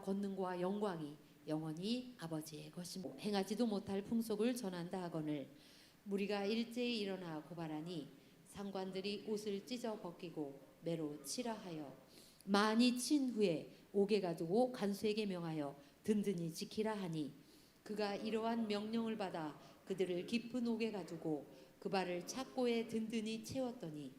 권능과 영광이 영원히 아버지의 것이며 행하지도 못할 풍속을 전한다 하거늘 무리가 일제히 일어나 고발하니 상관들이 옷을 찢어 벗기고 매로 치라 하여 많이 친 후에 옥에 가두고 간수에게 명하여 든든히 지키라 하니 그가 이러한 명령을 받아 그들을 깊은 옥에 가두고 그 발을 착고에 든든히 채웠더니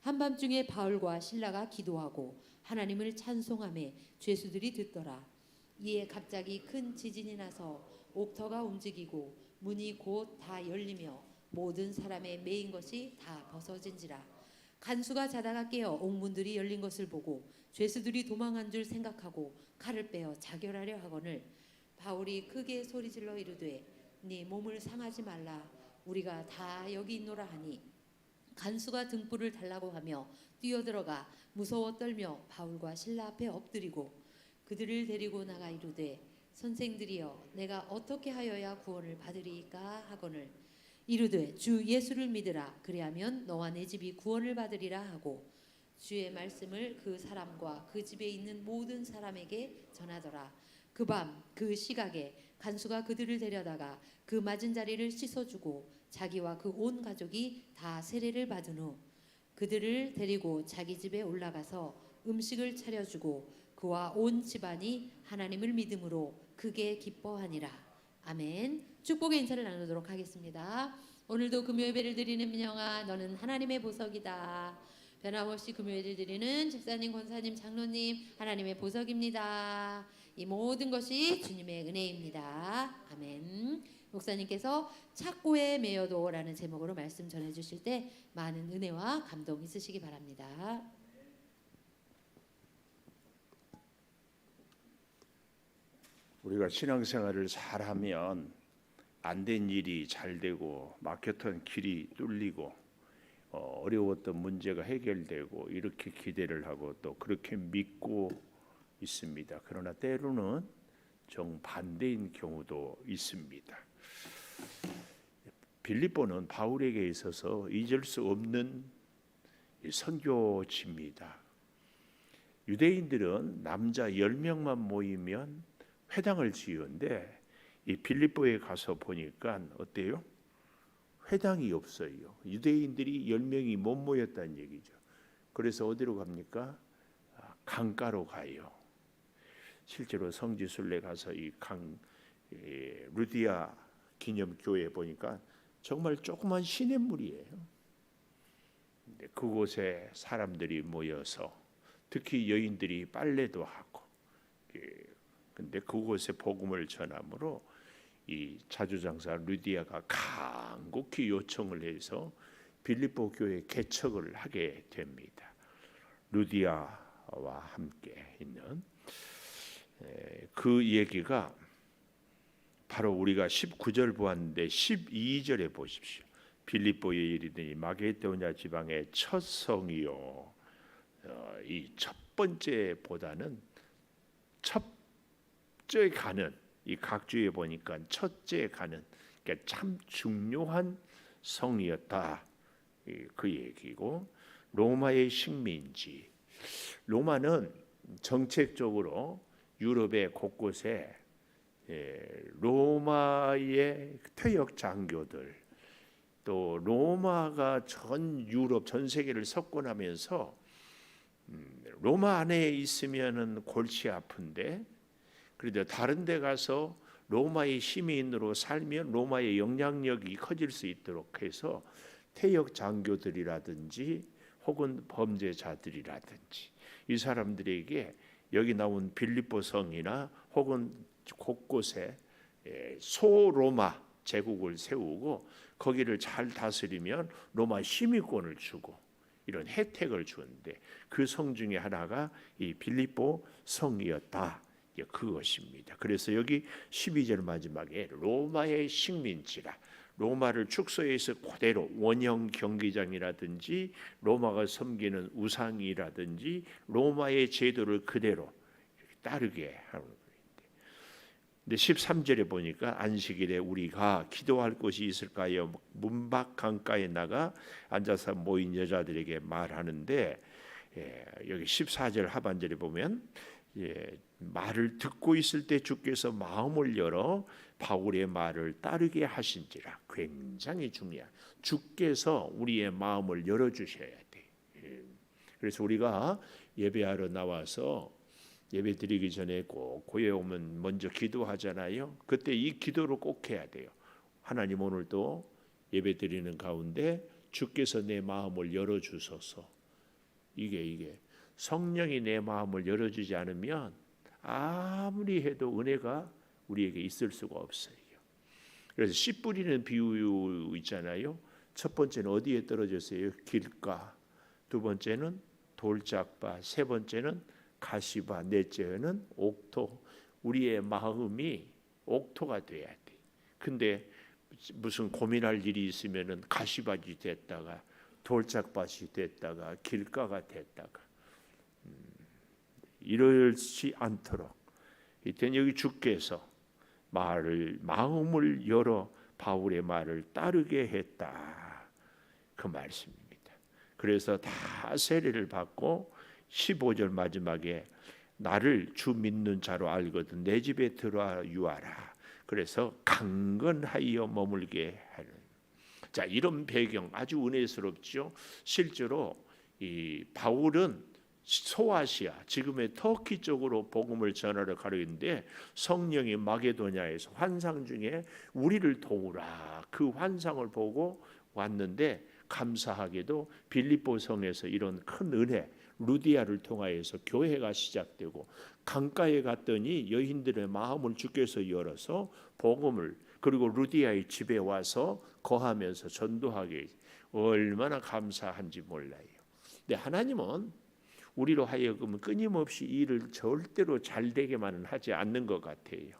한밤중에 바울과 실라가 기도하고 하나님을 찬송하며 죄수들이 듣더라. 이에 갑자기 큰 지진이 나서 옥터가 움직이고 문이 곧 다 열리며 모든 사람의 매인 것이 다 벗어진지라. 간수가 자다가 깨어 옥문들이 열린 것을 보고 죄수들이 도망한 줄 생각하고 칼을 빼어 자결하려 하거늘 바울이 크게 소리질러 이르되 네 몸을 상하지 말라 우리가 다 여기 있노라 하니 간수가 등불을 달라고 하며 뛰어들어가 무서워 떨며 바울과 실라 앞에 엎드리고 그들을 데리고 나가 이르되 선생들이여 내가 어떻게 하여야 구원을 받으리이까 하거늘 이르되 주 예수를 믿으라 그리하면 너와 내 집이 구원을 받으리라 하고 주의 말씀을 그 사람과 그 집에 있는 모든 사람에게 전하더라. 그 밤 그 시각에 간수가 그들을 데려다가 그 맞은 자리를 씻어주고 자기와 그 온 가족이 다 세례를 받은 후 그들을 데리고 자기 집에 올라가서 음식을 차려주고 그와 온 집안이 하나님을 믿음으로 크게 기뻐하니라. 아멘. 축복의 인사를 나누도록 하겠습니다. 오늘도 금요예배를 드리는 민영아 너는 하나님의 보석이다. 변함없이 금요예배를 드리는 집사님, 권사님, 장로님 하나님의 보석입니다. 이 모든 것이 주님의 은혜입니다. 아멘. 목사님께서 착고에 매여도라는 제목으로 말씀 전해주실 때 많은 은혜와 감동 있으시기 바랍니다. 우리가 신앙생활을 잘하면 안 된 일이 잘 되고 막혔던 길이 뚫리고 어려웠던 문제가 해결되고 이렇게 기대를 하고 또 그렇게 믿고 있습니다. 그러나 때로는 정반대인 경우도 있습니다. 빌립보는 바울에게 있어서 잊을 수 없는 선교지입니다. 유대인들은 남자 10명만 모이면 회당을 지으는데 이 빌립보에 가서 보니까 어때요? 회당이 없어요. 유대인들이 10명이 못 모였다는 얘기죠. 그래서 어디로 갑니까? 강가로 가요. 실제로 성지순례 가서 이 루디아 기념교회 보니까 정말 조그만 시냇물이에요. 근데 그곳에 사람들이 모여서 특히 여인들이 빨래도 하고 근데 그곳에 복음을 전함으로 이 자주장사 루디아가 간곡히 요청을 해서 빌립보 교회 개척을 하게 됩니다. 루디아와 함께 있는 그 얘기가 바로 우리가 19절 보았는데 12절에 보십시오. 빌립보에 이르더니 마게도냐 지방의 첫 성이요. 이 첫 번째보다는 첫째 가는 이 각주에 보니까 첫째 가는 그러니까 참 중요한 성이었다. 그 얘기고 로마의 식민지. 로마는 정책적으로 유럽의 곳곳에 로마의 퇴역 장교들 또 로마가 전 유럽 전 세계를 석권하면서 로마 안에 있으면은 골치 아픈데 그래도 다른 데 가서 로마의 시민으로 살면 로마의 영향력이 커질 수 있도록 해서 퇴역 장교들이라든지 혹은 범죄자들이라든지 이 사람들에게 여기 나온 빌립보 성이나 혹은 곳곳에 소로마 제국을 세우고 거기를 잘 다스리면 로마 시민권을 주고 이런 혜택을 주는데 그 성 중에 하나가 이 빌립보 성이었다. 그것입니다. 그래서 여기 12절 마지막에 로마의 식민지라 로마를 축소해서 그대로 원형 경기장이라든지 로마가 섬기는 우상이라든지 로마의 제도를 그대로 따르게 하는 거예요. 근데 13절에 보니까 안식일에 우리가 기도할 곳이 있을까요? 문밖 강가에 나가 앉아서 모인 여자들에게 말하는데 여기 14절 하반절에 보면 말을 듣고 있을 때 주께서 마음을 열어 바울의 말을 따르게 하신지라. 굉장히 중요한, 주께서 우리의 마음을 열어주셔야 돼. 그래서 우리가 예배하러 나와서 예배 드리기 전에 꼭 교회 오면 먼저 기도하잖아요. 그때 이 기도를 꼭 해야 돼요. 하나님, 오늘도 예배 드리는 가운데 주께서 내 마음을 열어주소서. 이게 성령이 내 마음을 열어주지 않으면 아무리 해도 은혜가 우리에게 있을 수가 없어요. 그래서 씨 뿌리는 비유 있잖아요. 첫 번째는 어디에 떨어졌어요? 길가. 두 번째는 돌짝바. 세 번째는 가시바. 넷째는 옥토. 우리의 마음이 옥토가 돼야 돼. 근데 무슨 고민할 일이 있으면은 가시밭이 됐다가 돌짝밭이 됐다가 길가가 됐다가 이러지 않도록 이때는 여기 주께서 마음을 열어 바울의 말을 따르게 했다, 그 말씀입니다. 그래서 다 세례를 받고 15절 마지막에 나를 주 믿는 자로 알거든 내 집에 들어와 유하라. 그래서 강건하여 머물게 하는. 자, 이런 배경 아주 은혜스럽죠. 실제로 이 바울은 소아시아, 지금의 터키 쪽으로 복음을 전하러 가려는데 성령이 마게도냐에서 환상 중에 우리를 도우라, 그 환상을 보고 왔는데 감사하게도 빌립보 성에서 이런 큰 은혜, 루디아를 통하여서 교회가 시작되고 강가에 갔더니 여인들의 마음을 주께서 열어서 복음을, 그리고 루디아의 집에 와서 거하면서 전도하게, 얼마나 감사한지 몰라요. 근데 하나님은 우리로 하여금 끊임없이 일을 절대로 잘 되게만은 하지 않는 것 같아요.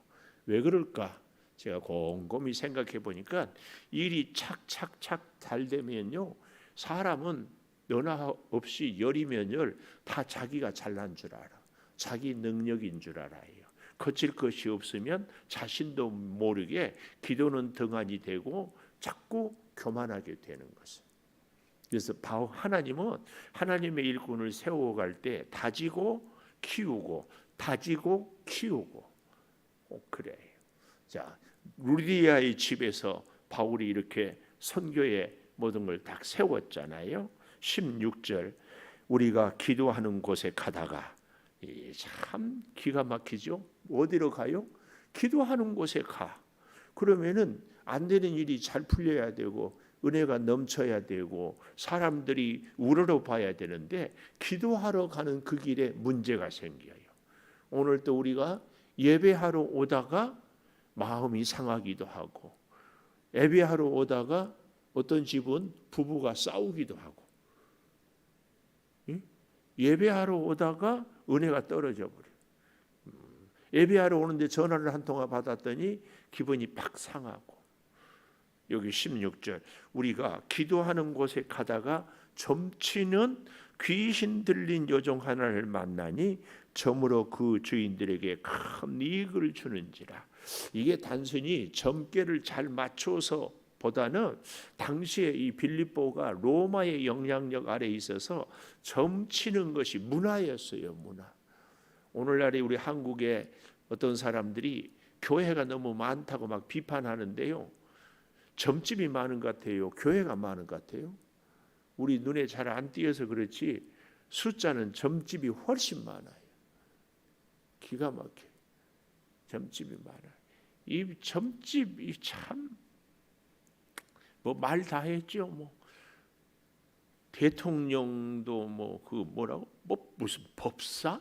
왜 그럴까? 제가 곰곰이 생각해 보니까 일이 착착착 잘 되면요, 사람은 너나 없이 열이면 열 다 자기가 잘난 줄 알아. 자기 능력인 줄 알아요. 거칠 것이 없으면 자신도 모르게 기도는 등한이 되고 자꾸 교만하게 되는 것을. 그래서 하나님은 하나님의 일꾼을 세워갈 때 다지고 키우고 다지고 키우고 꼭 그래요. 자, 루디아의 집에서 바울이 이렇게 선교의 모든 걸 딱 세웠잖아요. 16절 우리가 기도하는 곳에 가다가, 참 기가 막히죠. 어디로 가요? 기도하는 곳에 가. 그러면은 안 되는 일이 잘 풀려야 되고 은혜가 넘쳐야 되고 사람들이 우러러봐야 되는데 기도하러 가는 그 길에 문제가 생겨요. 오늘 또 우리가 예배하러 오다가 마음이 상하기도 하고, 예배하러 오다가 어떤 집은 부부가 싸우기도 하고, 예배하러 오다가 은혜가 떨어져 버려요. 예배하러 오는데 전화를 한 통화 받았더니 기분이 팍 상하고. 여기 16절 우리가 기도하는 곳에 가다가 점치는 귀신 들린 여종 하나를 만나니 점으로 그 주인들에게 큰 이익을 주는지라. 이게 단순히 점괘를 잘 맞춰서 보다는 당시에 이 빌립보가 로마의 영향력 아래에 있어서 점치는 것이 문화였어요. 문화. 오늘날에 우리 한국에 어떤 사람들이 교회가 너무 많다고 막 비판하는데요, 점집이 많은 것 같아요? 교회가 많은 것 같아요? 우리 눈에 잘 안 띄어서 그렇지 숫자는 점집이 훨씬 많아요. 기가 막혀요. 점집이 많아요. 이 점집이 참 뭐 말 다 했죠. 뭐 대통령도 뭐 그 뭐라고 뭐 무슨 법사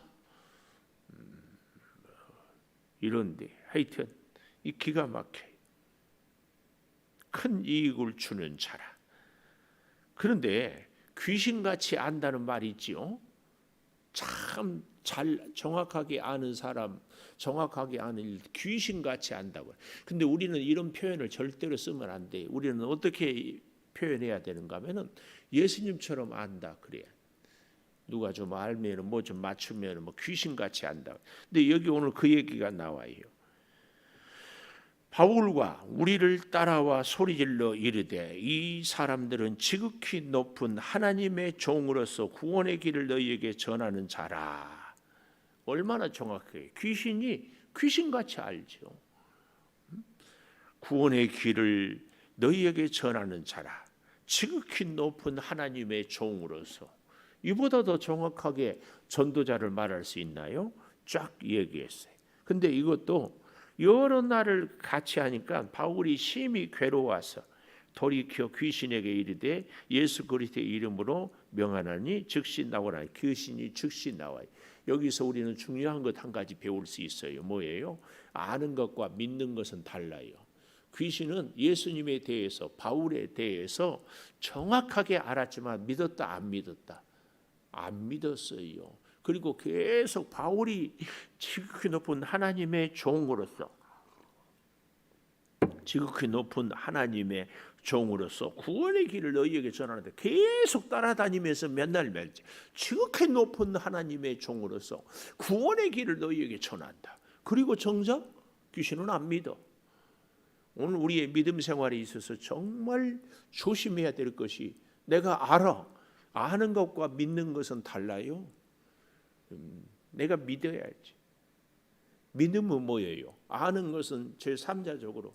이런데 하여튼 이 기가 막혀요. 큰 이익을 주는 자라. 그런데 귀신같이 안다는 말이 있지요. 참 잘 정확하게 아는 사람, 정확하게 아는 일, 귀신같이 안다고. 근데 우리는 이런 표현을 절대로 쓰면 안 돼요. 우리는 어떻게 표현해야 되는가 하면은 예수님처럼 안다 그래야. 누가 좀 알면은 뭐 좀 맞추면은 뭐 귀신같이 안다. 근데 여기 오늘 그 얘기가 나와요. 바울과 우리를 따라와 소리질러 이르되 이 사람들은 지극히 높은 하나님의 종으로서 구원의 길을 너희에게 전하는 자라. 얼마나 정확해요. 귀신이 귀신같이 알죠. 구원의 길을 너희에게 전하는 자라. 지극히 높은 하나님의 종으로서. 이보다 더 정확하게 전도자를 말할 수 있나요? 쫙 얘기했어요. 근데 이것도 여러 날을 같이 하니까 바울이 심히 괴로워서 돌이켜 귀신에게 이르되 예수 그리스도의 이름으로 명하나니 즉시 나오라. 귀신이 즉시 나와요. 여기서 우리는 중요한 것 한 가지 배울 수 있어요. 뭐예요? 아는 것과 믿는 것은 달라요. 귀신은 예수님에 대해서, 바울에 대해서 정확하게 알았지만 믿었다 안 믿었다? 안 믿었어요. 그리고 계속 바울이 지극히 높은 하나님의 종으로서, 지극히 높은 하나님의 종으로서 구원의 길을 너희에게 전하는데 계속 따라다니면서 맨날 지극히 높은 하나님의 종으로서 구원의 길을 너희에게 전한다. 그리고 정작 귀신은 안 믿어. 오늘 우리의 믿음 생활에 있어서 정말 조심해야 될 것이, 내가 알아. 아는 것과 믿는 것은 달라요. 내가 믿어야지. 믿음은 뭐예요? 아는 것은 제3자적으로.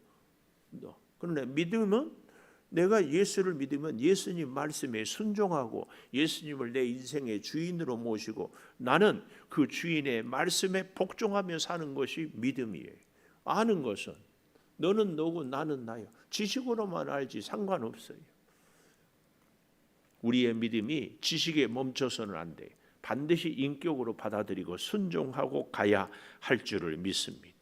그런데 믿음은 내가 예수를 믿으면 예수님 말씀에 순종하고 예수님을 내 인생의 주인으로 모시고 나는 그 주인의 말씀에 복종하며 사는 것이 믿음이에요. 아는 것은 너는 너고 나는 나요. 지식으로만 알지 상관없어요. 우리의 믿음이 지식에 멈춰서는 안 돼요. 반드시 인격으로 받아들이고 순종하고 가야 할 줄을 믿습니다.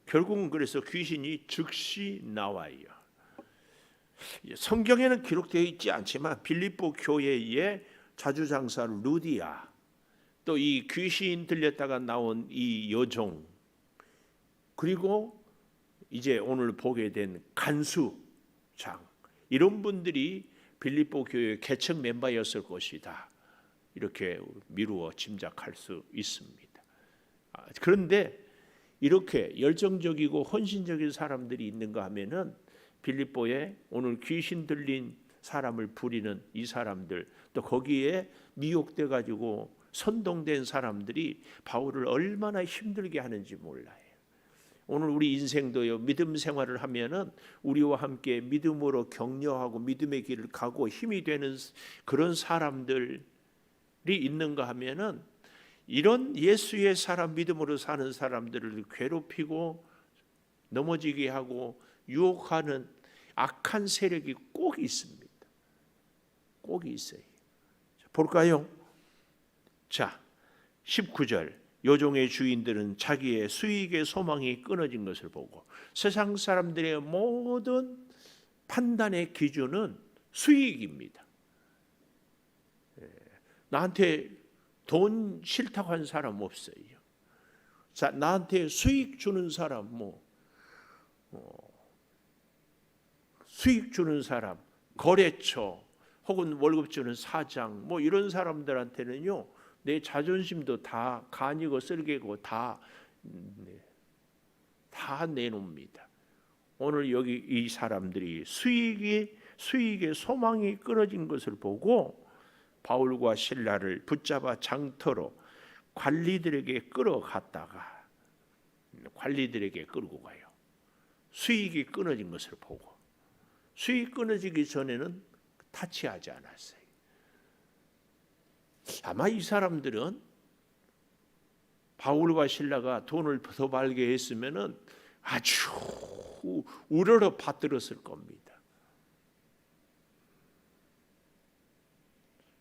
결국은 그래서 귀신이 즉시 나와요. 성경에는 기록되어 있지 않지만 빌립보 교회의 자주장사 루디아, 또 이 귀신 들렸다가 나온 이 여종, 그리고 이제 오늘 보게 된 간수장, 이런 분들이 빌립보 교회 개척 멤버였을 것이다. 이렇게 미루어 짐작할 수 있습니다. 그런데 이렇게 열정적이고 헌신적인 사람들이 있는가 하면은 빌립보에 오늘 귀신 들린 사람을 부리는 이 사람들, 또 거기에 미혹돼 가지고 선동된 사람들이 바울을 얼마나 힘들게 하는지 몰라요. 오늘 우리 인생도요, 믿음 생활을 하면은 우리와 함께 믿음으로 격려하고 믿음의 길을 가고 힘이 되는 그런 사람들이 있는가 하면은 이런 예수의 사람, 믿음으로 사는 사람들을 괴롭히고 넘어지게 하고 유혹하는 악한 세력이 꼭 있습니다. 꼭 있어요. 볼까요? 자, 19절. 여종의 주인들은 자기의 수익의 소망이 끊어진 것을 보고, 세상 사람들의 모든 판단의 기준은 수익입니다. 나한테 돈 싫다고 한 사람 없어요. 자, 나한테 수익 주는 사람, 수익 주는 사람, 거래처 혹은 월급 주는 사장, 이런 사람들한테는요, 내 자존심도 다 간이고 쓸개고 다 내놓습니다. 오늘 여기 이 사람들이 수익의 소망이 끊어진 것을 보고 바울과 실라를 붙잡아 장터로 관리들에게 끌어갔다가, 관리들에게 끌고 가요. 수익이 끊어진 것을 보고. 수익 끊어지기 전에는 타치하지 않았어요. 아마 이 사람들은 바울과 실라가 돈을 더 벌게 했으면은 아주 우러러 받들었을 겁니다.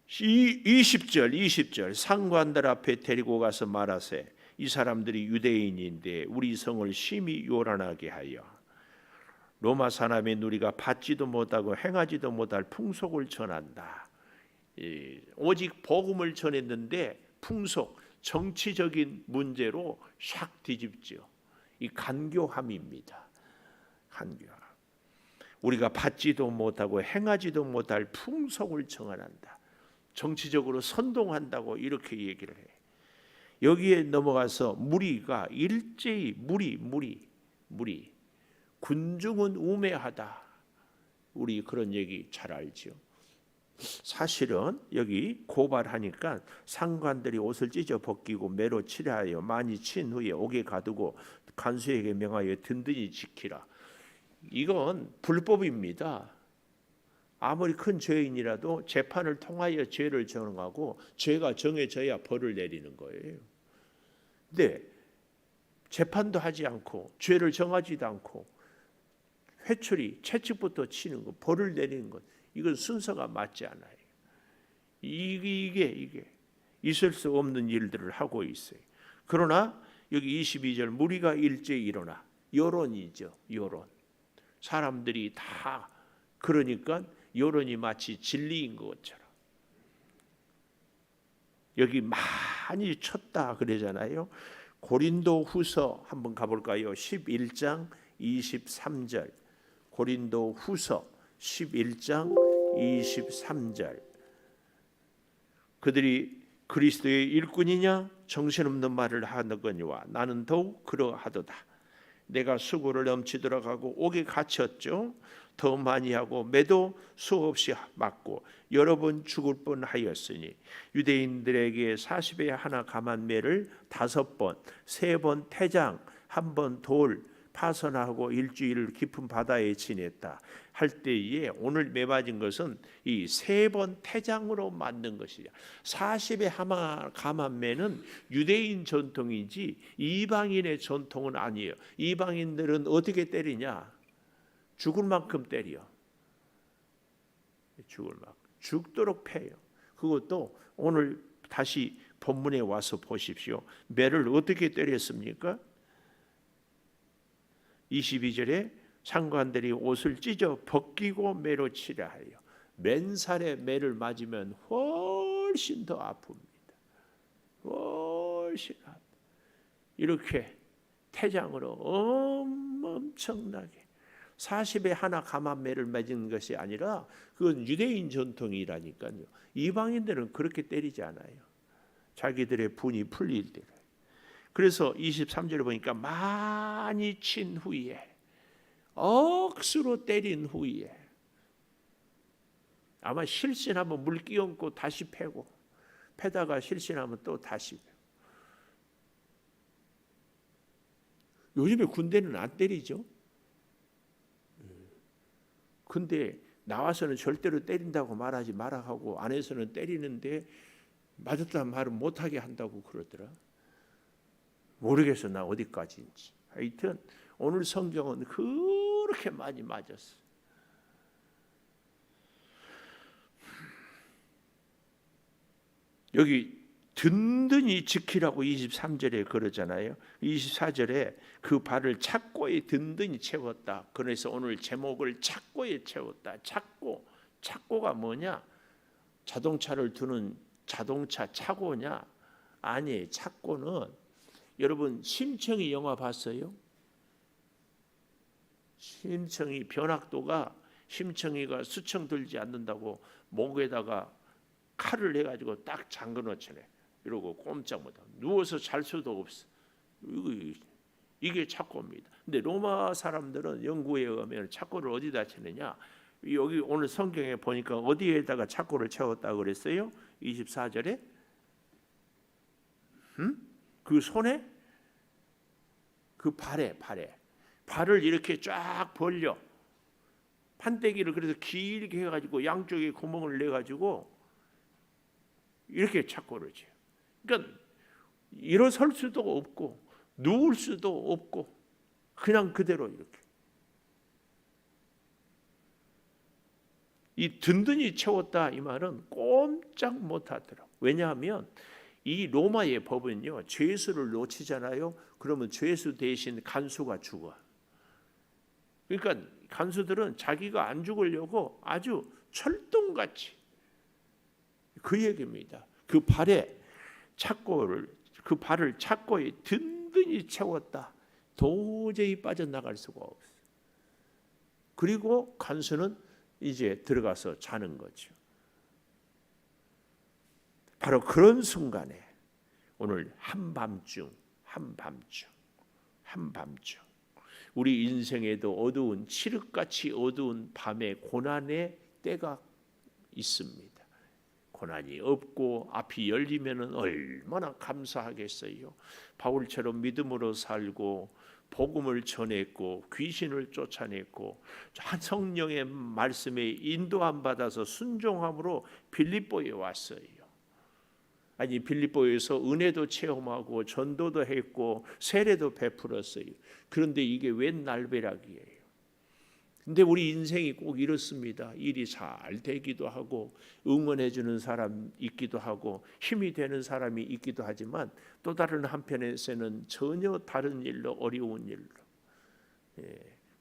20절 상관들 앞에 데리고 가서 말하세, 이 사람들이 유대인인데 우리 성을 심히 요란하게 하여 로마 사람의 누리가 받지도 못하고 행하지도 못할 풍속을 전한다. 오직 복음을 전했는데 풍속, 정치적인 문제로 샥 뒤집죠. 이 간교함입니다. 간교함. 우리가 받지도 못하고 행하지도 못할 풍속을 정한한다. 정치적으로 선동한다고 이렇게 얘기를 해. 여기에 넘어가서 무리가 일제히 무리. 군중은 우매하다. 우리 그런 얘기 잘 알죠. 사실은 여기 고발하니까 상관들이 옷을 찢어 벗기고 매로 치려하여 많이 친 후에 옥에 가두고 간수에게 명하여 든든히 지키라. 이건 불법입니다. 아무리 큰 죄인이라도 재판을 통하여 죄를 정하고 죄가 정해져야 벌을 내리는 거예요. 근데 재판도 하지 않고 죄를 정하지도 않고 회초리 채찍부터 치는 것, 벌을 내리는 것, 이건 순서가 맞지 않아요. 이게 있을 수 없는 일들을 하고 있어요. 그러나 여기 22절 무리가 일제히 일어나, 여론이죠. 여론. 사람들이 다 그러니까 여론이 마치 진리인 것처럼. 여기 많이 쳤다 그러잖아요. 고린도 후서 한번 가볼까요? 11장 23절. 고린도 후서 11장 23절. 그들이 그리스도의 일꾼이냐 정신없는 말을 하느거니와 나는 더욱 그러하도다. 내가 수고를 넘치도록 하고 옥에 갇혔죠. 더 많이 하고 매도 수없이 맞고 여러 번 죽을 뻔하였으니 유대인들에게 40에 하나 감한 매를 5번, 3번 태장, 1번 돌 파선하고 일주일 깊은 바다에 지냈다 할 때에 오늘 매맞은 것은 이 3번 태장으로 만든 것이야. 40에 하나 감한 매는 유대인 전통이지 이방인의 전통은 아니에요. 이방인들은 어떻게 때리냐? 죽을 만큼 때려. 죽을 만큼. 죽도록 패요. 그것도 오늘 다시 본문에 와서 보십시오. 매를 어떻게 때렸습니까? 22절에 상관들이 옷을 찢어 벗기고 매로 치려 하여. 맨살에 매를 맞으면 훨씬 더 아픕니다. 훨씬 아프. 이렇게 태장으로 엄청나게 40에 하나 감한 매를 맞은 것이 아니라 그건 유대인 전통이라니까요. 이방인들은 그렇게 때리지 않아요. 자기들의 분이 풀릴 때. 그래서 23절에 보니까 많이 친 후에 억수로 때린 후에 아마 실신하면 물 끼얹고 다시 패고 패다가 실신하면 또 다시 패고. 요즘에 군대는 안 때리죠. 근데 나와서는 절대로 때린다고 말하지 마라 하고 안에서는 때리는데 맞았다는 말은 못하게 한다고 그러더라. 모르겠어 나 어디까지인지. 하여튼 오늘 성경은 그렇게 많이 맞았어. 여기 든든히 지키라고 23절에 그러잖아요. 24절에 그 발을 착고에 든든히 채웠다. 그래서 오늘 제목을 착고에 채웠다. 착고가 뭐냐? 자동차를 두는 자동차 차고냐? 아니, 착고는 여러분 심청이 영화 봤어요? 심청이 변학도가 심청이가 수청 들지 않는다고 목에다가 칼을 해가지고 딱 잠궈 놓잖아요. 이러고 꼼짝 못하고 누워서 잘 수도 없어. 이게 착고입니다. 근데 로마 사람들은 연구에 의하면 착고를 어디다 채느냐? 여기 오늘 성경에 보니까 어디에다가 착고를 채웠다고 그랬어요? 24절에 그 손에 그 발을 이렇게 쫙 벌려 판때기를 그래서 길게 해가지고 양쪽에 구멍을 내가지고 이렇게 착고를 채요. 그러니까 일어설 수도 없고 누울 수도 없고 그냥 그대로 이렇게 이 든든히 채웠다 이 말은 꼼짝 못하더라고. 왜냐하면 이 로마의 법은요 죄수를 놓치잖아요. 그러면 죄수 대신 간수가 죽어. 그러니까 간수들은 자기가 안 죽으려고 아주 철동같이 그 얘기입니다. 그 발을 착고에 든든히 채웠다. 도저히 빠져나갈 수가 없어. 그리고 간수는 이제 들어가서 자는 거죠. 바로 그런 순간에 오늘 한밤중 우리 인생에도 어두운 칠흑같이 어두운 밤의 고난의 때가 있습니다. 고난이 없고 앞이 열리면은 얼마나 감사하겠어요. 바울처럼 믿음으로 살고 복음을 전했고 귀신을 쫓아냈고 성령의 말씀에 인도함 받아서 순종함으로 빌립보에 왔어요. 아니 빌립보에서 은혜도 체험하고 전도도 했고 세례도 베풀었어요. 그런데 이게 웬 날벼락이에요. 근데 우리 인생이 꼭 이렇습니다. 일이 잘 되기도 하고 응원해 주는 사람 있기도 하고 힘이 되는 사람이 있기도 하지만 또 다른 한편에서는 전혀 다른 일로 어려운 일로.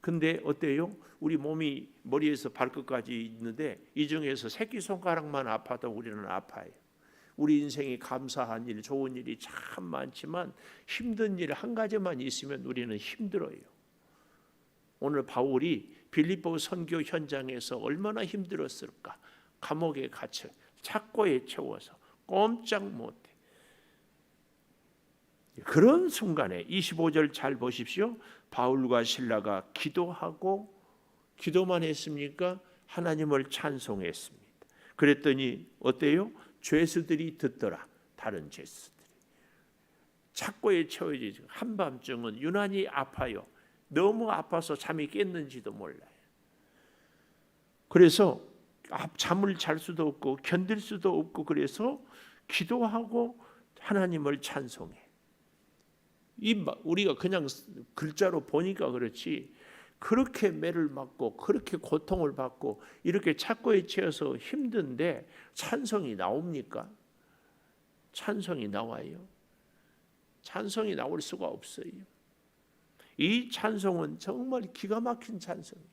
근데 어때요? 우리 몸이 머리에서 발끝까지 있는데 이 중에서 새끼손가락만 아파도 우리는 아파요. 우리 인생이 감사한 일, 좋은 일이 참 많지만 힘든 일 한 가지만 있으면 우리는 힘들어요. 오늘 바울이 빌립보 선교 현장에서 얼마나 힘들었을까? 감옥에 갇혀 착고에 채워서 꼼짝 못해. 그런 순간에 25절 잘 보십시오. 바울과 실라가 기도하고 기도만 했습니까? 하나님을 찬송했습니다. 그랬더니 어때요? 죄수들이 듣더라. 다른 죄수들이 착고에 채워지죠. 한밤중은 유난히 아파요. 너무 아파서 잠이 깼는지도 몰라요. 그래서 잠을 잘 수도 없고 견딜 수도 없고 그래서 기도하고 하나님을 찬송해. 우리가 그냥 글자로 보니까 그렇지 그렇게 매를 맞고 그렇게 고통을 받고 이렇게 착고에 채워서 힘든데 찬송이 나옵니까? 찬송이 나와요? 찬송이 나올 수가 없어요. 이 찬송은 정말 기가 막힌 찬송이에요.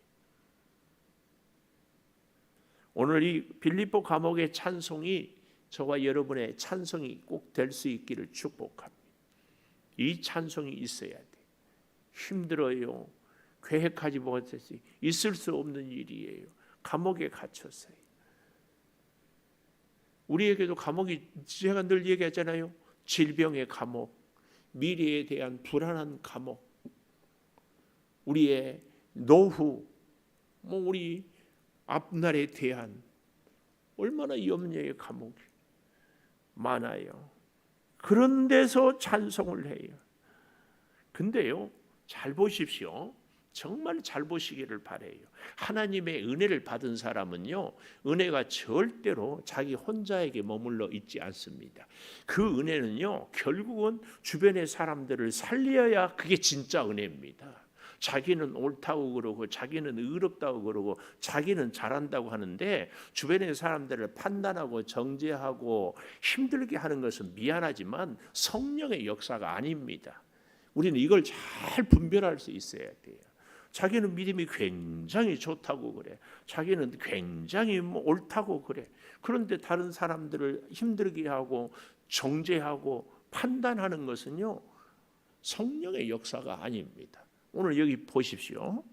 오늘 이 빌립보 감옥의 찬송이 저와 여러분의 찬송이 꼭 될 수 있기를 축복합니다. 이 찬송이 있어야 돼. 힘들어요. 계획하지 못했어요. 있을 수 없는 일이에요. 감옥에 갇혔어요. 우리에게도 감옥이 제가 늘 얘기하잖아요. 질병의 감옥, 미래에 대한 불안한 감옥, 우리의 노후, 우리 앞날에 대한 얼마나 염려의 감옥이 많아요. 그런 데서 찬송을 해요. 근데요, 잘 보십시오. 정말 잘 보시기를 바라요. 하나님의 은혜를 받은 사람은요, 은혜가 절대로 자기 혼자에게 머물러 있지 않습니다. 그 은혜는요, 결국은 주변의 사람들을 살려야 그게 진짜 은혜입니다. 자기는 옳다고 그러고 자기는 의롭다고 그러고 자기는 잘한다고 하는데 주변의 사람들을 판단하고 정죄하고 힘들게 하는 것은 미안하지만 성령의 역사가 아닙니다. 우리는 이걸 잘 분별할 수 있어야 돼요. 자기는 믿음이 굉장히 좋다고 그래. 자기는 굉장히 옳다고 그래. 그런데 다른 사람들을 힘들게 하고 정죄하고 판단하는 것은요, 성령의 역사가 아닙니다. 오늘 여기 보십시오.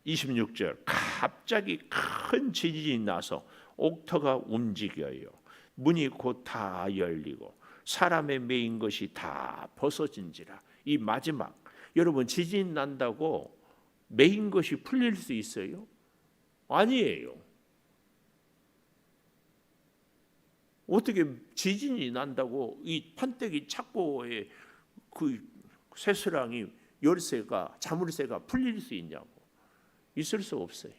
26절 갑자기 큰 지진이 나서 옥터가 움직여요. 문이 곧 다 열리고 사람의 매인 것이 다 벗어진지라. 이 마지막 여러분 지진 난다고 매인 것이 풀릴 수 있어요? 아니에요. 어떻게 지진이 난다고 이 판때기 착고에 그 쇠스랑이 열쇠가 자물쇠가 풀릴 수 있냐고. 있을 수 없어요.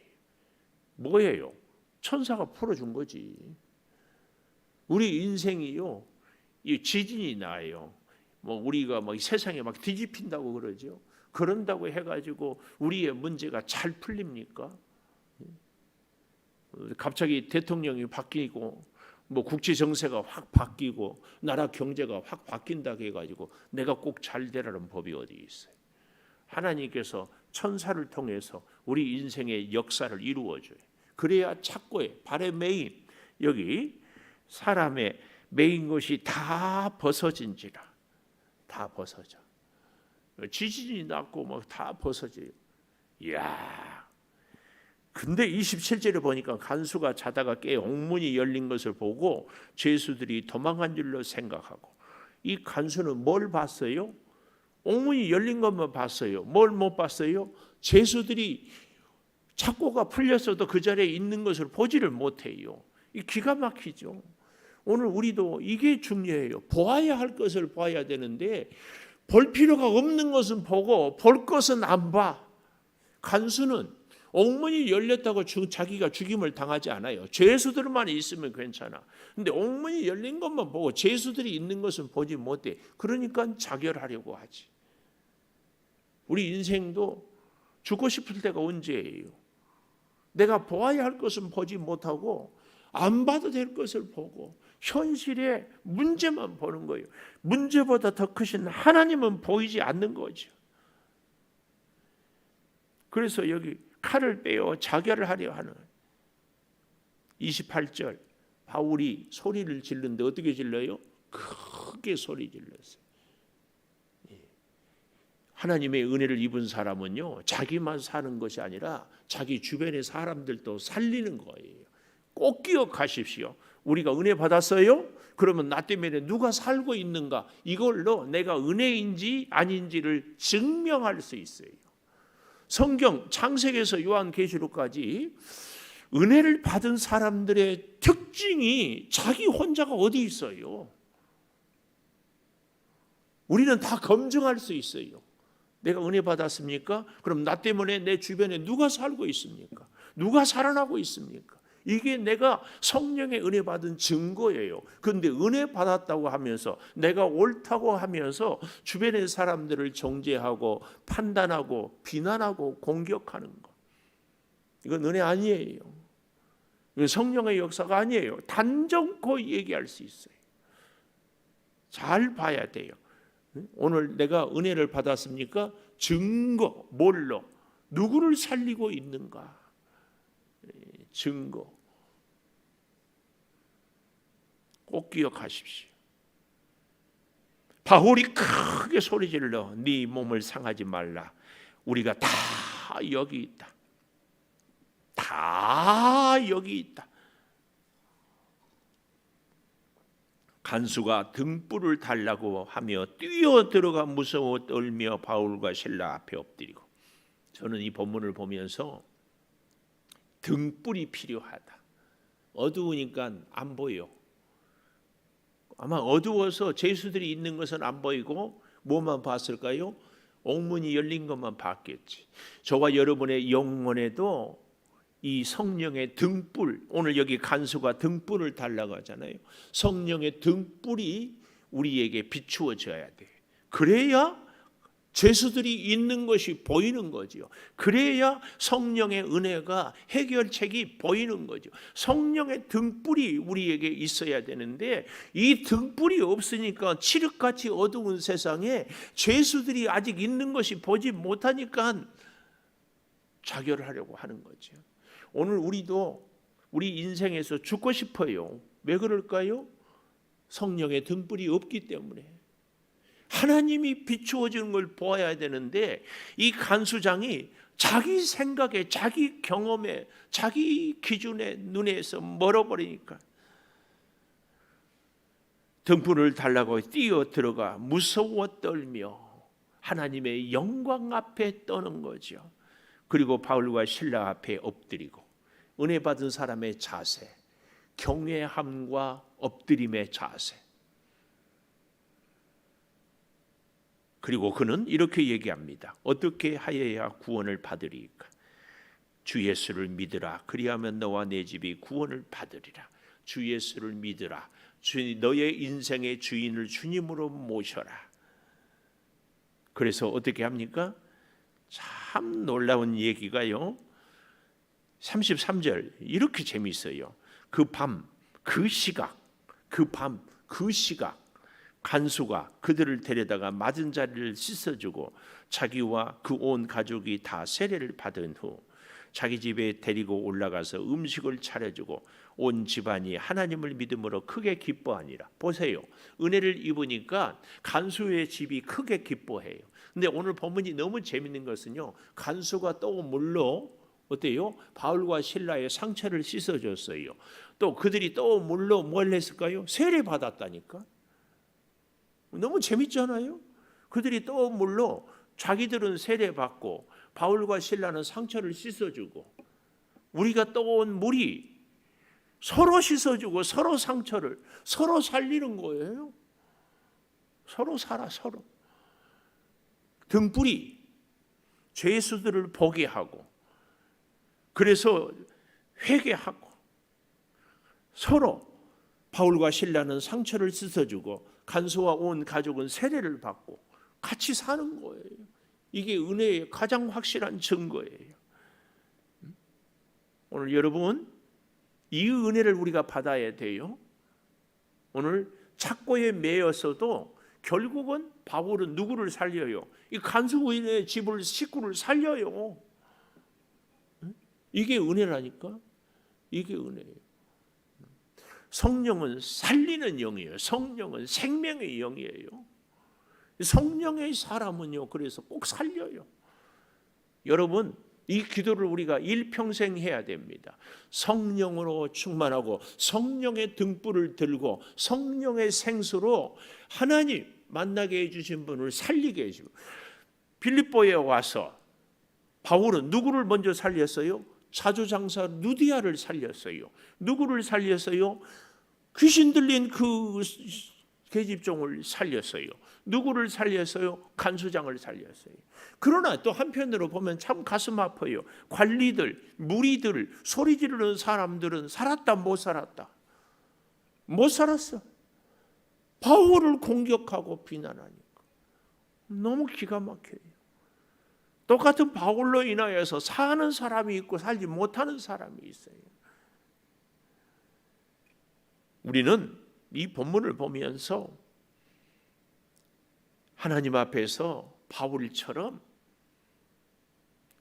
뭐예요? 천사가 풀어준 거지. 우리 인생이요, 이 지진이 나요. 우리가 세상에 막 뒤집힌다고 그러죠. 그런다고 해가지고 우리의 문제가 잘 풀립니까? 갑자기 대통령이 바뀌고 국제 정세가 확 바뀌고 나라 경제가 확 바뀐다고 해가지고 내가 꼭 잘 되라는 법이 어디 있어요? 하나님께서 천사를 통해서 우리 인생의 역사를 이루어줘요. 그래야 착고에 발에 매인 여기 사람의 매인 것이 다 벗어진지라. 다 벗어져. 지진이 났고 다 벗어져요. 이야. 근데 27절에 보니까 간수가 자다가 깨 옥문이 열린 것을 보고 죄수들이 도망간 줄로 생각하고, 이 간수는 뭘 봤어요? 옥문이 열린 것만 봤어요. 뭘 못 봤어요? 죄수들이 착고가 풀렸어도 그 자리에 있는 것을 보지를 못해요. 이 기가 막히죠. 오늘 우리도 이게 중요해요. 보아야 할 것을 봐야 되는데 볼 필요가 없는 것은 보고 볼 것은 안 봐. 간수는 옥문이 열렸다고 자기가 죽임을 당하지 않아요. 죄수들만 있으면 괜찮아. 근데 옥문이 열린 것만 보고 죄수들이 있는 것은 보지 못해. 그러니까 자결하려고 하지. 우리 인생도 죽고 싶을 때가 언제예요? 내가 보아야 할 것은 보지 못하고 안 봐도 될 것을 보고 현실의 문제만 보는 거예요. 문제보다 더 크신 하나님은 보이지 않는 거죠. 그래서 여기 칼을 빼어 자결을 하려 하는 28절 바울이 소리를 질르는데 어떻게 질러요? 크게 소리 질렀어요. 하나님의 은혜를 입은 사람은요, 자기만 사는 것이 아니라 자기 주변의 사람들도 살리는 거예요. 꼭 기억하십시오. 우리가 은혜 받았어요? 그러면 나 때문에 누가 살고 있는가? 이걸로 내가 은혜인지 아닌지를 증명할 수 있어요. 성경 창세기에서 요한계시록까지 은혜를 받은 사람들의 특징이 자기 혼자가 어디 있어요? 우리는 다 검증할 수 있어요. 내가 은혜 받았습니까? 그럼 나 때문에 내 주변에 누가 살고 있습니까? 누가 살아나고 있습니까? 이게 내가 성령의 은혜 받은 증거예요. 그런데 은혜 받았다고 하면서 내가 옳다고 하면서 주변의 사람들을 정죄하고 판단하고 비난하고 공격하는 것, 이건 은혜 아니에요. 이건 성령의 역사가 아니에요. 단정코 얘기할 수 있어요. 잘 봐야 돼요. 오늘 내가 은혜를 받았습니까? 증거, 뭘로? 누구를 살리고 있는가? 증거. 꼭 기억하십시오. 바울이 크게 소리질러 네 몸을 상하지 말라. 우리가 다 여기 있다. 다 여기 있다. 간수가 등불을 달라고 하며 뛰어들어가 무서워 떨며 바울과 실라 앞에 엎드리고. 저는 이 본문을 보면서 등불이 필요하다. 어두우니까 안 보여. 아마 어두워서 죄수들이 있는 것은 안 보이고 뭐만 봤을까요? 옥문이 열린 것만 봤겠지. 저와 여러분의 영혼에도 이 성령의 등불, 오늘 여기 간수가 등불을 달라고 하잖아요. 성령의 등불이 우리에게 비추어져야 돼. 그래야 죄수들이 있는 것이 보이는 거죠. 그래야 성령의 은혜가 해결책이 보이는 거죠. 성령의 등불이 우리에게 있어야 되는데 이 등불이 없으니까 칠흑같이 어두운 세상에 죄수들이 아직 있는 것이 보지 못하니까 자결하려고 하는 거죠. 오늘 우리도 우리 인생에서 죽고 싶어요. 왜 그럴까요? 성령의 등불이 없기 때문에. 하나님이 비추어지는 걸 보아야 되는데 이 간수장이 자기 생각에, 자기 경험에, 자기 기준에 눈에서 멀어버리니까 등불을 달라고 뛰어 들어가 무서워 떨며 하나님의 영광 앞에 떠는 거죠. 그리고 바울과 실라 앞에 엎드리고 은혜 받은 사람의 자세, 경외함과 엎드림의 자세. 그리고 그는 이렇게 얘기합니다. 어떻게 하여야 구원을 받으리까? 주 예수를 믿으라. 그리하면 너와 내 집이 구원을 받으리라. 주 예수를 믿으라. 너의 인생의 주인을 주님으로 모셔라. 그래서 어떻게 합니까? 참 놀라운 얘기가요. 33절 이렇게 재미있어요. 그 밤, 그 시각, 간수가 그들을 데려다가 맞은 자리를 씻어주고 자기와 그 온 가족이 다 세례를 받은 후 자기 집에 데리고 올라가서 음식을 차려주고 온 집안이 하나님을 믿음으로 크게 기뻐하니라. 보세요. 은혜를 입으니까 간수의 집이 크게 기뻐해요. 근데 오늘 본문이 너무 재밌는 것은요. 간수가 또 물로 어때요? 바울과 실라의 상처를 씻어줬어요. 또 그들이 또 물로 뭘 했을까요? 세례 받았다니까. 너무 재밌잖아요. 그들이 또 물로 자기들은 세례 받고 바울과 실라는 상처를 씻어주고 우리가 떠온 물이 서로 씻어주고 서로 상처를 서로 살리는 거예요. 서로 살아, 서로. 등불이 죄수들을 보게 하고, 그래서 회개하고, 서로 바울과 실라는 상처를 씻어주고 간수와 온 가족은 세례를 받고 같이 사는 거예요. 이게 은혜의 가장 확실한 증거예요. 오늘 여러분, 이 은혜를 우리가 받아야 돼요. 오늘 착고에 매여서도 결국은 바울은 누구를 살려요? 이 간수인의 집을, 식구를 살려요. 이게 은혜라니까. 이게 은혜예요. 성령은 살리는 영이에요. 성령은 생명의 영이에요. 성령의 사람은요, 그래서 꼭 살려요. 여러분, 이 기도를 우리가 일평생 해야 됩니다. 성령으로 충만하고 성령의 등불을 들고 성령의 생수로 하나님 만나게 해주신 분을 살리게 해주고, 빌립보에 와서 바울은 누구를 먼저 살렸어요? 사주장사 누디아를 살렸어요. 누구를 살렸어요? 귀신 들린 그 계집종을 살렸어요. 누구를 살렸어요? 간수장을 살렸어요. 그러나 또 한편으로 보면 참 가슴 아파요. 관리들, 무리들, 소리 지르는 사람들은 살았다 못 살았다? 못 살았어. 바울을 공격하고 비난하니까 너무 기가 막혀요. 똑같은 바울로 인하여서 사는 사람이 있고 살지 못하는 사람이 있어요. 우리는 이 본문을 보면서 하나님 앞에서 바울처럼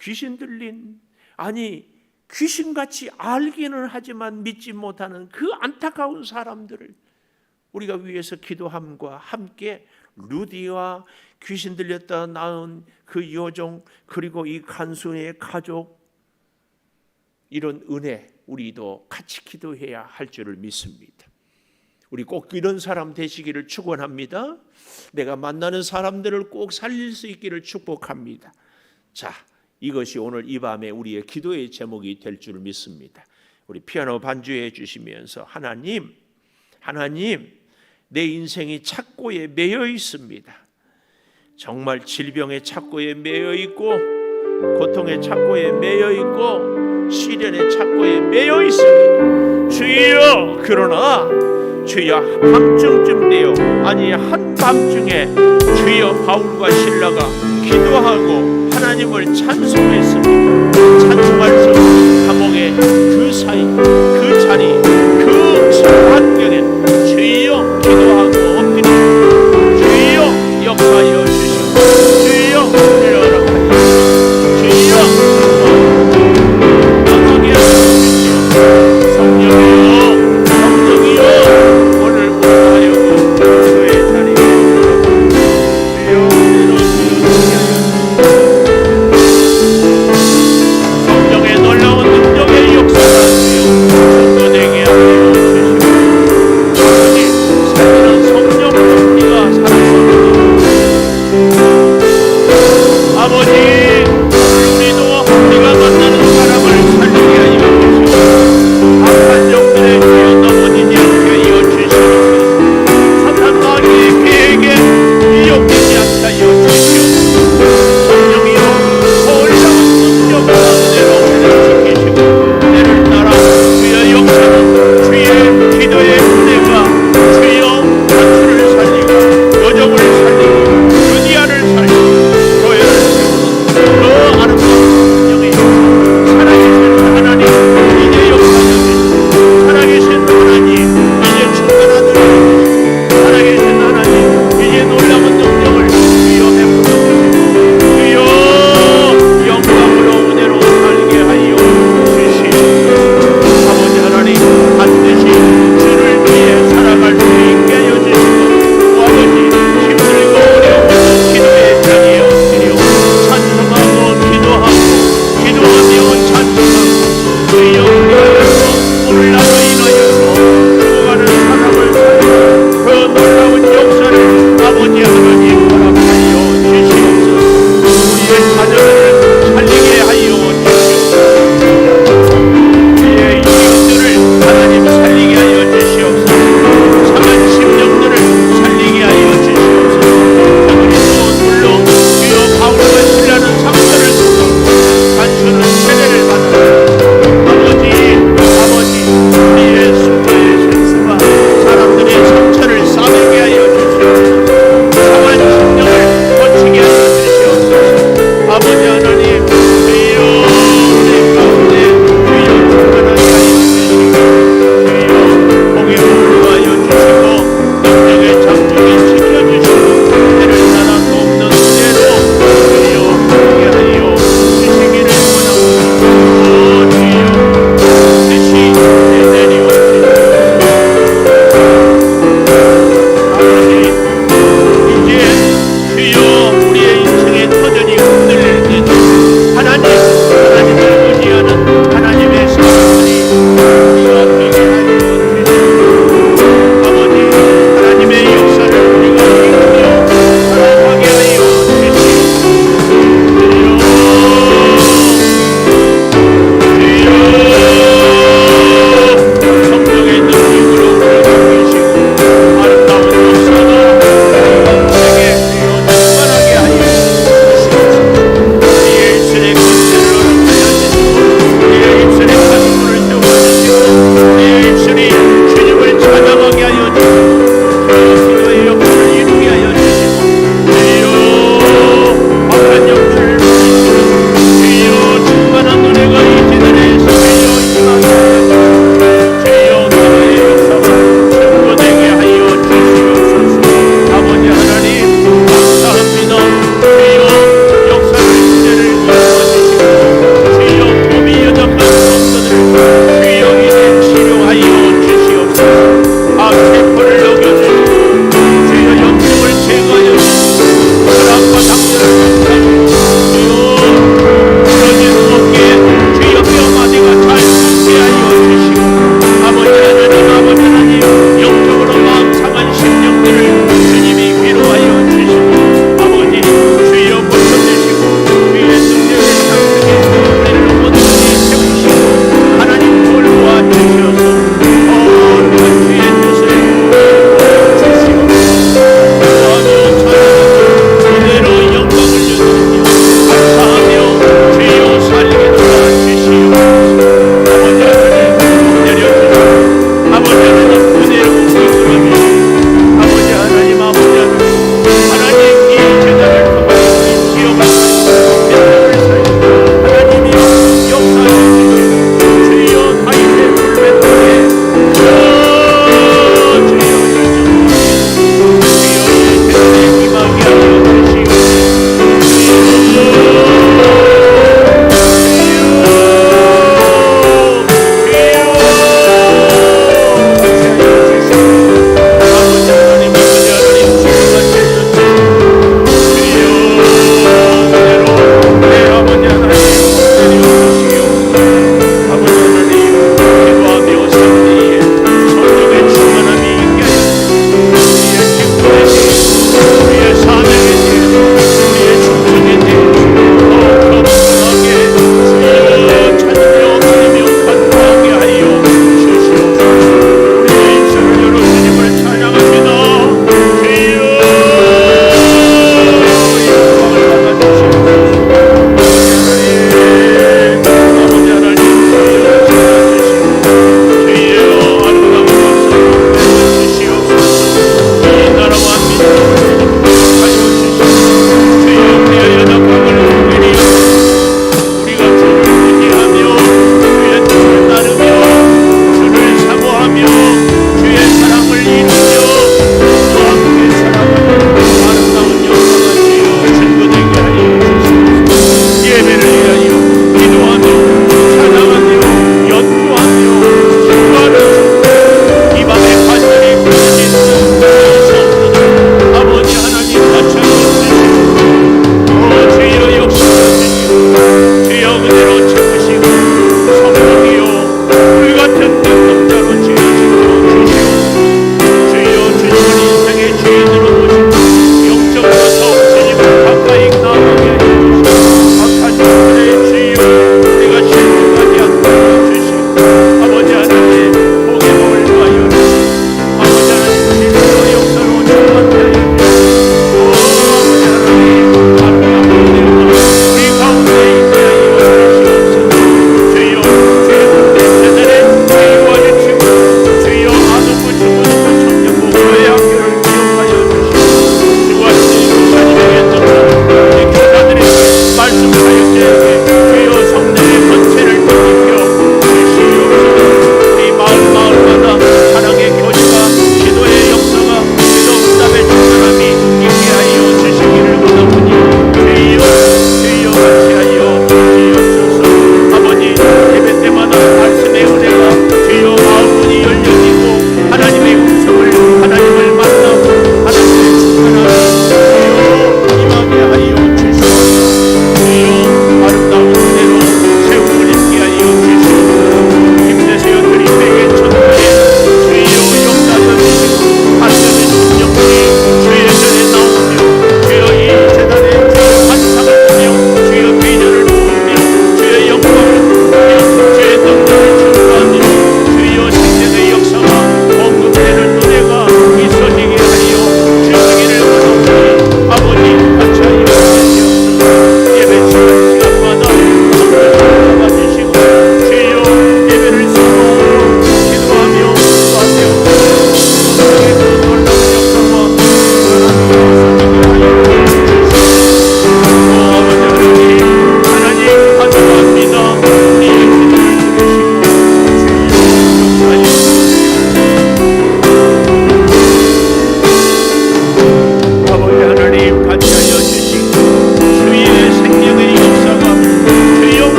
귀신 들린, 아니 귀신같이 알기는 하지만 믿지 못하는 그 안타까운 사람들을 우리가 위해서 기도함과 함께 루디와 귀신 들렸다 나온 그 여종, 그리고 이 간수의 가족, 이런 은혜 우리도 같이 기도해야 할 줄을 믿습니다. 우리 꼭 이런 사람 되시기를 축원합니다. 내가 만나는 사람들을 꼭 살릴 수 있기를 축복합니다. 자, 이것이 오늘 이 밤에 우리의 기도의 제목이 될 줄 믿습니다. 우리 피아노 반주해 주시면서 하나님, 내 인생이 착고에 매여 있습니다. 정말 질병의 착고에 매여 있고, 고통의 착고에 매여 있고, 시련의 착고에 매여 있습니다. 주여, 그러나 주여 밤중쯤 되어, 아니 한밤중에 주여 바울과 실라가 기도하고 하나님을 찬송했습니다. 찬송할 수 없는 감옥의 그 사이, 그 자리, 그 환경에 주여 기도하고 엎드려 주여 역사하여 주시고 주여 은혜를 허락하여 주여 나가게 하여 주시오. 성령이여 오늘 우리하여 그의 자리에 주여 은혜로 주시옵소서.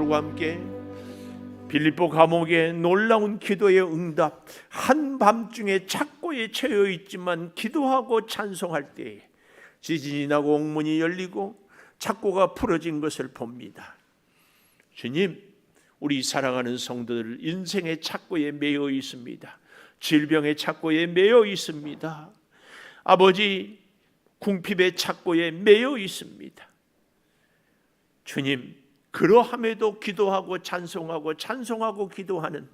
베드로와 함께 빌립보 감옥의 놀라운 기도의 응답, 한밤중에 착고에 처해 있지만 기도하고 찬송할 때에 지진이 나고 옥문이 열리고 착고가 풀어진 것을 봅니다. 주님, 우리 사랑하는 성도들 인생의 착고에 매여 있습니다. 질병의 착고에 매여 있습니다. 아버지, 궁핍의 착고에 매여 있습니다. 주님, 그러함에도 기도하고 찬송하고 기도하는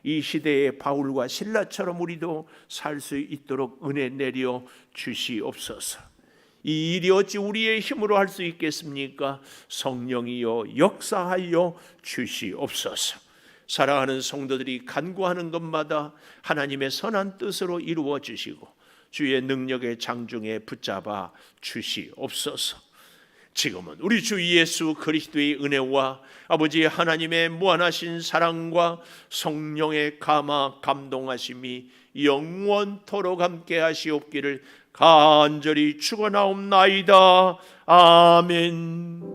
이 시대의 바울과 실라처럼 우리도 살 수 있도록 은혜 내려 주시옵소서. 이 일이 어찌 우리의 힘으로 할 수 있겠습니까? 성령이여 역사하여 주시옵소서. 사랑하는 성도들이 간구하는 것마다 하나님의 선한 뜻으로 이루어 주시고 주의 능력의 장중에 붙잡아 주시옵소서. 지금은 우리 주 예수 그리스도의 은혜와 아버지 하나님의 무한하신 사랑과 성령의 감동하심이 영원토록 함께 하시옵기를 간절히 축원하옵나이다. 아멘.